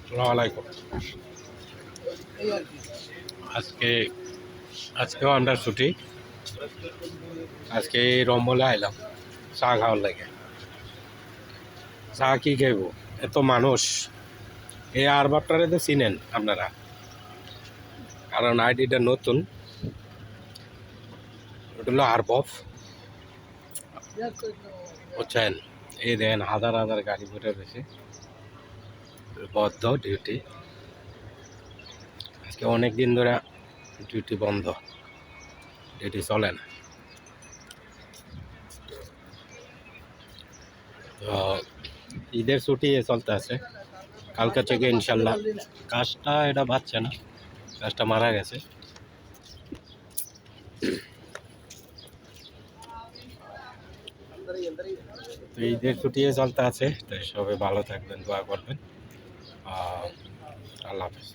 আসসালামু আলাইকুম। আজকেও আমরা ছুটি। আজকে এই রম্বলে আইলাম চা খাওয়ার লাগে। চা কি খাইব, এত মানুষ। এই আরবাবটারে তো চিনেন আপনারা, কারণ আইডিটা নতুন। ওটা হলো আরবব, বুঝছেন? এই দেখেন হাজার হাজার গাড়ি ভরে রয়েছে। বদ্ধ ডিউটি, আজকে অনেক দিন ধরে ডিউটি বন্ধ, ডিউটি চলে না। তো ঈদের ছুটি চলতে আছে, কালকে থেকে ইনশাল্লাহ। কাজটা এটা বাঁচছে না, কাজটা মারা গেছে। তো ঈদের ছুটি চলতে আছে, তাই সবাই ভালো থাকবেন, দোয়া করবেন। আল্লাহ হাফেজ।